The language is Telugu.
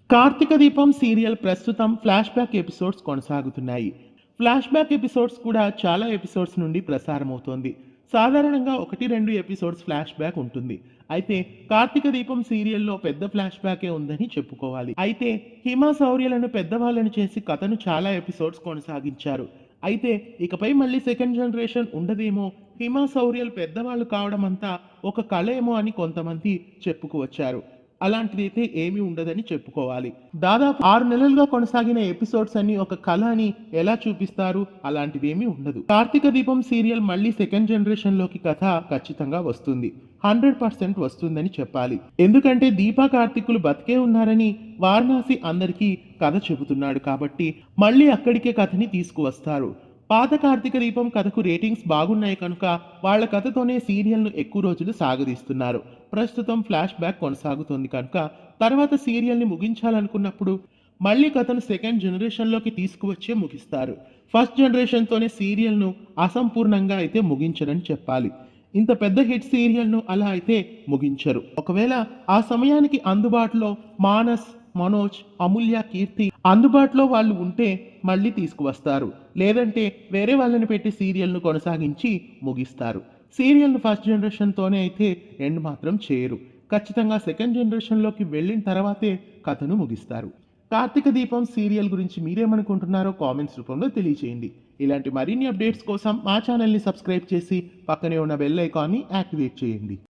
కార్తీక దీపం సీరియల్ ప్రస్తుతం ఫ్లాష్ బ్యాక్ ఎపిసోడ్స్ కొనసాగుతున్నాయి. ఫ్లాష్ బ్యాక్ ఎపిసోడ్స్ కూడా చాలా ఎపిసోడ్స్ నుండి ప్రసారమవుతోంది. సాధారణంగా 1-2 ఎపిసోడ్స్ ఫ్లాష్ బ్యాక్ ఉంటుంది. అయితే కార్తీక దీపం సీరియల్లో పెద్ద ఫ్లాష్ బ్యాకే ఉందని చెప్పుకోవాలి. అయితే హిమ శౌర్యలను పెద్దవాళ్ళని చేసి కథను చాలా ఎపిసోడ్స్ కొనసాగించారు. అయితే ఇకపై మళ్ళీ సెకండ్ జనరేషన్ ఉండదేమో, హిమ శౌర్యలు పెద్దవాళ్ళు కావడం అంతా ఒక కళ ఏమో అని కొంతమంది చెప్పుకువచ్చారు. అలాంటిదైతే ఏమీ ఉండదని చెప్పుకోవాలి. దాదాపు 6 నెలలుగా కొనసాగిన ఎపిసోడ్స్ అన్ని ఒక కళ అని ఎలా చూపిస్తారు? అలాంటిదేమీ ఉండదు. కార్తీక దీపం సీరియల్ మళ్ళీ సెకండ్ జనరేషన్ లోకి కథ ఖచ్చితంగా వస్తుంది. 100% వస్తుందని చెప్పాలి. ఎందుకంటే దీపా కార్తీకులు బతికే ఉన్నారని వారణాసి అందరికీ కథ చెబుతున్నాడు కాబట్టి మళ్ళీ అక్కడికే కథని తీసుకువస్తారు. పాత కార్తీక దీపం కథకు రేటింగ్స్ బాగున్నాయి కనుక వాళ్ళ కథతోనే సీరియల్ను ఎక్కువ రోజులు సాగదీస్తున్నారు. ప్రస్తుతం ఫ్లాష్ బ్యాక్ కొనసాగుతోంది కనుక తర్వాత సీరియల్ని ముగించాలనుకున్నప్పుడు మళ్ళీ కథను సెకండ్ జనరేషన్లోకి తీసుకువచ్చే ముగిస్తారు. ఫస్ట్ జనరేషన్తోనే సీరియల్ను అసంపూర్ణంగా అయితే ముగించరని చెప్పాలి. ఇంత పెద్ద హిట్ సీరియల్ను అలా అయితే ముగించరు. ఒకవేళ ఆ సమయానికి అందుబాటులో మానస్, మనోజ్, అమూల్య, కీర్తి అందుబాటులో వాళ్ళు ఉంటే మళ్ళీ తీసుకువస్తారు. లేదంటే వేరే వాళ్ళని పెట్టి సీరియల్ను కొనసాగించి ముగిస్తారు. సీరియల్ను ఫస్ట్ జనరేషన్తోనే అయితే ఎండ్ మాత్రం చేయరు. ఖచ్చితంగా సెకండ్ జనరేషన్లోకి వెళ్ళిన తర్వాతే కథను ముగిస్తారు. కార్తీక దీపం సీరియల్ గురించి మీరేమనుకుంటున్నారో కామెంట్స్ రూపంలో తెలియచేయండి. ఇలాంటి మరిన్ని అప్డేట్స్ కోసం మా ఛానల్ని సబ్స్క్రైబ్ చేసి పక్కనే ఉన్న బెల్ ఐకాన్ని యాక్టివేట్ చేయండి.